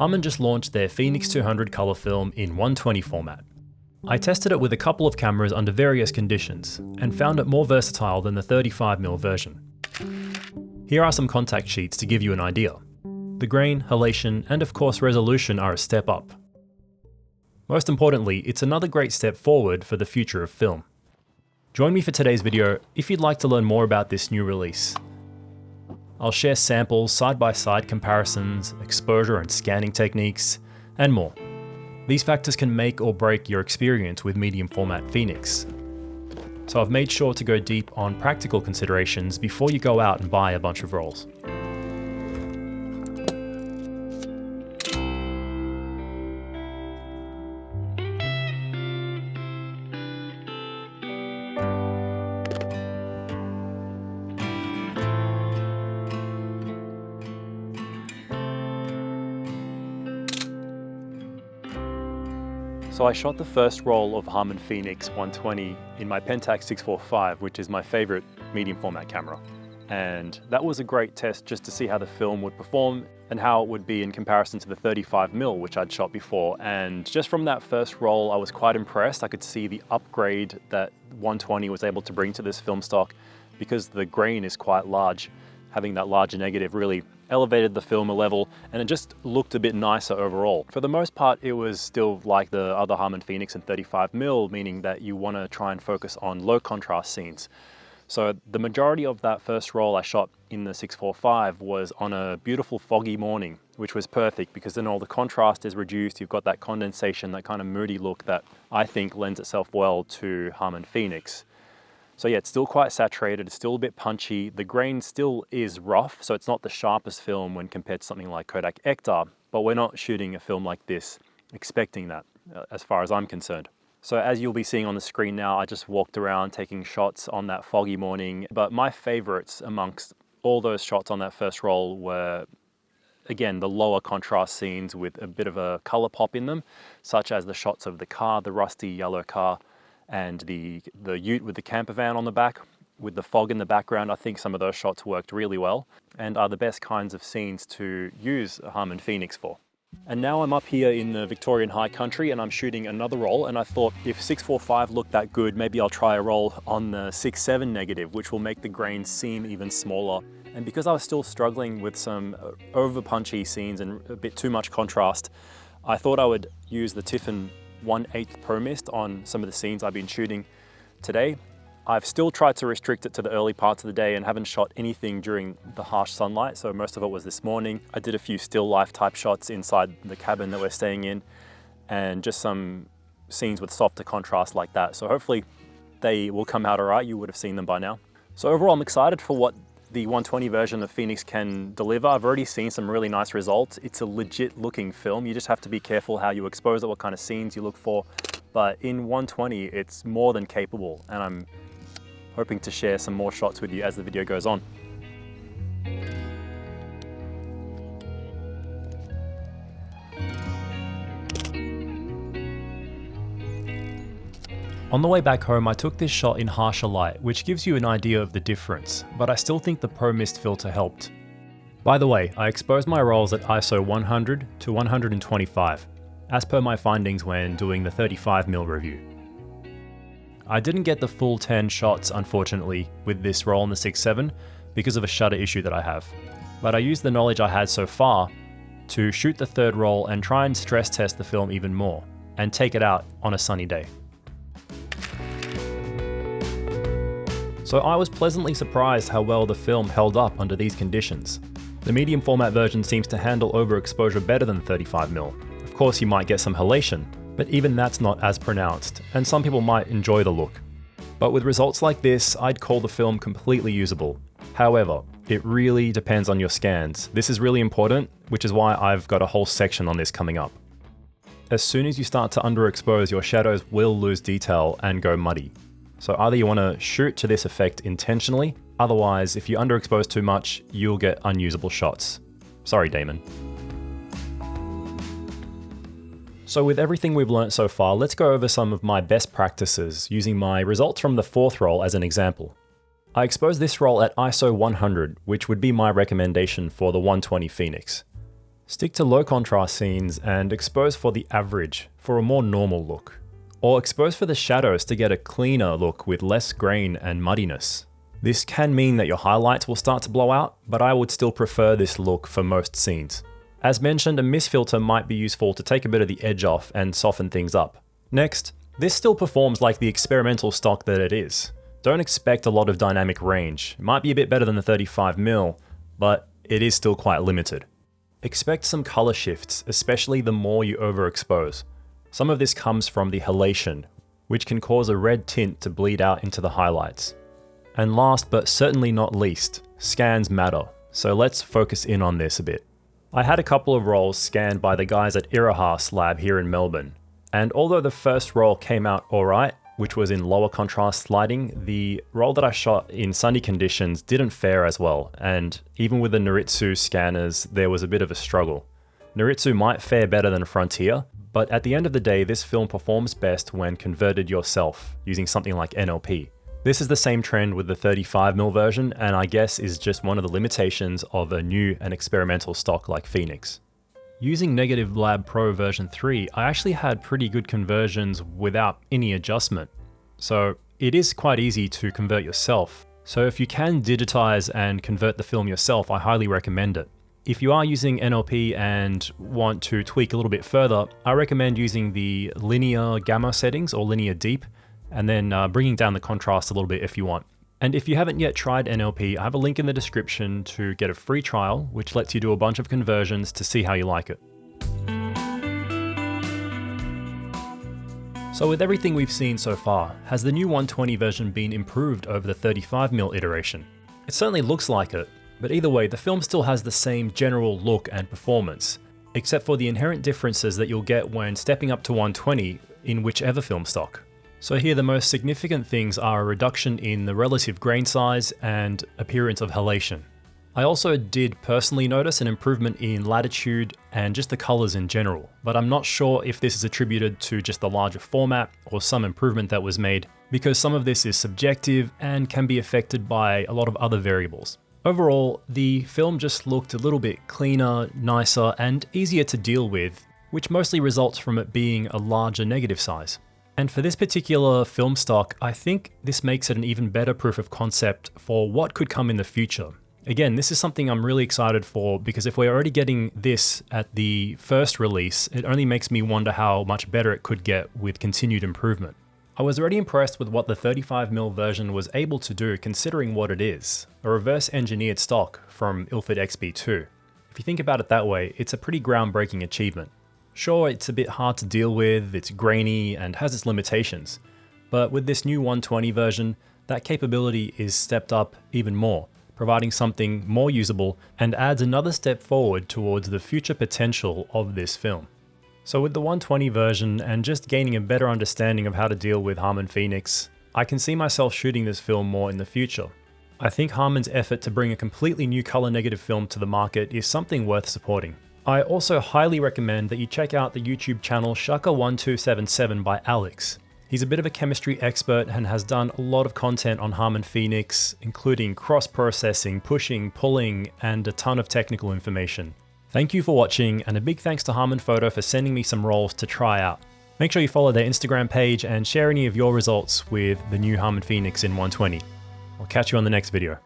Harman just launched their Phoenix 200 color film in 120 format. I tested it with a couple of cameras under various conditions, and found it more versatile than the 35mm version. Here are some contact sheets to give you an idea. The grain, halation, and of course resolution are a step up. Most importantly, it's another great step forward for the future of film. Join me for today's video if you'd like to learn more about this new release. I'll share samples, side-by-side comparisons, exposure and scanning techniques, and more. These factors can make or break your experience with medium format Phoenix. So I've made sure to go deep on practical considerations before you go out and buy a bunch of rolls. So I shot the first roll of Harman Phoenix 120 in my Pentax 645, which is my favorite medium format camera. And that was a great test just to see how the film would perform and how it would be in comparison to the 35mm, which I'd shot before. And just from that first roll, I was quite impressed. I could see the upgrade that 120 was able to bring to this film stock because the grain is quite large. Having that larger negative really elevated the film a level, and it just looked a bit nicer overall. For the most part, it was still like the other Harman Phoenix and 35mm, meaning that you want to try and focus on low contrast scenes. So the majority of that first roll I shot in the 645 was on a beautiful foggy morning, which was perfect because then all the contrast is reduced. You've got that condensation, that kind of moody look that I think lends itself well to Harman Phoenix. So yeah, it's still quite saturated, it's still a bit punchy. The grain still is rough, so it's not the sharpest film when compared to something like Kodak Ektar, but we're not shooting a film like this expecting that, as far as I'm concerned. So as you'll be seeing on the screen now, I just walked around taking shots on that foggy morning, but my favorites amongst all those shots on that first roll were, again, the lower contrast scenes with a bit of a color pop in them, such as the shots of the car, the rusty yellow car, and the ute with the camper van on the back with the fog in the background. I think some of those shots worked really well and are the best kinds of scenes to use Harman Phoenix for. And now I'm up here in the Victorian high country and I'm shooting another roll, and I thought if 645 looked that good, maybe I'll try a roll on the 6.7 negative, which will make the grain seem even smaller. And because I was still struggling with some over punchy scenes and a bit too much contrast, I thought I would use the Tiffin 1/8 Promist on some of the scenes I've been shooting today. I've still tried to restrict it to the early parts of the day and haven't shot anything during the harsh sunlight, so most of it was this morning. I did a few still life type shots inside the cabin that we're staying in and just some scenes with softer contrast like that. So hopefully they will come out all right. You would have seen them by now. So overall, I'm excited for what the 120 version of Phoenix can deliver. I've already seen some really nice results. It's a legit looking film. You just have to be careful how you expose it, what kind of scenes you look for. But in 120, it's more than capable, and I'm hoping to share some more shots with you as the video goes on. On the way back home, I took this shot in harsher light, which gives you an idea of the difference, but I still think the Promist filter helped. By the way, I exposed my rolls at ISO 100 to 125, as per my findings when doing the 35mm review. I didn't get the full 10 shots, unfortunately, with this roll in the 6.7 because of a shutter issue that I have, but I used the knowledge I had so far to shoot the third roll and try and stress test the film even more, and take it out on a sunny day. So I was pleasantly surprised how well the film held up under these conditions. The medium format version seems to handle overexposure better than 35mm. Of course you might get some halation, but even that's not as pronounced, and some people might enjoy the look. But with results like this, I'd call the film completely usable. However, it really depends on your scans. This is really important, which is why I've got a whole section on this coming up. As soon as you start to underexpose, your shadows will lose detail and go muddy. So either you want to shoot to this effect intentionally, otherwise if you underexpose too much, you'll get unusable shots. Sorry, Damon. So with everything we've learnt so far, let's go over some of my best practices using my results from the fourth roll as an example. I exposed this roll at ISO 100, which would be my recommendation for the 120 Phoenix. Stick to low contrast scenes and expose for the average for a more normal look. Or expose for the shadows to get a cleaner look with less grain and muddiness. This can mean that your highlights will start to blow out, but I would still prefer this look for most scenes. As mentioned, a mist filter might be useful to take a bit of the edge off and soften things up. Next, this still performs like the experimental stock that it is. Don't expect a lot of dynamic range. It might be a bit better than the 35mm, but it is still quite limited. Expect some color shifts, especially the more you overexpose. Some of this comes from the halation, which can cause a red tint to bleed out into the highlights. And last but certainly not least, scans matter, so let's focus in on this a bit. I had a couple of rolls scanned by the guys at Irahas lab here in Melbourne, and although the first roll came out alright, which was in lower contrast lighting, the roll that I shot in sunny conditions didn't fare as well, and even with the Noritsu scanners, there was a bit of a struggle. Noritsu might fare better than Frontier, but at the end of the day, this film performs best when converted yourself, using something like NLP. This is the same trend with the 35mm version, and I guess is just one of the limitations of a new and experimental stock like Phoenix. Using Negative Lab Pro version 3, I actually had pretty good conversions without any adjustment. So it is quite easy to convert yourself. So if you can digitize and convert the film yourself, I highly recommend it. If you are using NLP and want to tweak a little bit further, I recommend using the linear gamma settings or linear deep, and then bringing down the contrast a little bit if you want. And if you haven't yet tried NLP, I have a link in the description to get a free trial, which lets you do a bunch of conversions to see how you like it. So with everything we've seen so far, has the new 120 version been improved over the 35mm iteration? It certainly looks like it, but either way, the film still has the same general look and performance, except for the inherent differences that you'll get when stepping up to 120 in whichever film stock. So here the most significant things are a reduction in the relative grain size and appearance of halation. I also did personally notice an improvement in latitude and just the colors in general, but I'm not sure if this is attributed to just the larger format or some improvement that was made, because some of this is subjective and can be affected by a lot of other variables. Overall, the film just looked a little bit cleaner, nicer, and easier to deal with, which mostly results from it being a larger negative size. And for this particular film stock, I think this makes it an even better proof of concept for what could come in the future. Again, this is something I'm really excited for, because if we're already getting this at the first release, it only makes me wonder how much better it could get with continued improvement. I was already impressed with what the 35mm version was able to do, considering what it is, a reverse engineered stock from Ilford XB2. If you think about it that way, it's a pretty groundbreaking achievement. Sure, it's a bit hard to deal with, it's grainy and has its limitations, but with this new 120 version, that capability is stepped up even more, providing something more usable and adds another step forward towards the future potential of this film. So with the 120 version and just gaining a better understanding of how to deal with Harman Phoenix, I can see myself shooting this film more in the future. I think Harman's effort to bring a completely new color negative film to the market is something worth supporting. I also highly recommend that you check out the YouTube channel Shaka1277 by Alex. He's a bit of a chemistry expert and has done a lot of content on Harman Phoenix, including cross-processing, pushing, pulling, and a ton of technical information. Thank you for watching, and a big thanks to Harman Photo for sending me some rolls to try out. Make sure you follow their Instagram page and share any of your results with the new Harman Phoenix in 120. I'll catch you on the next video.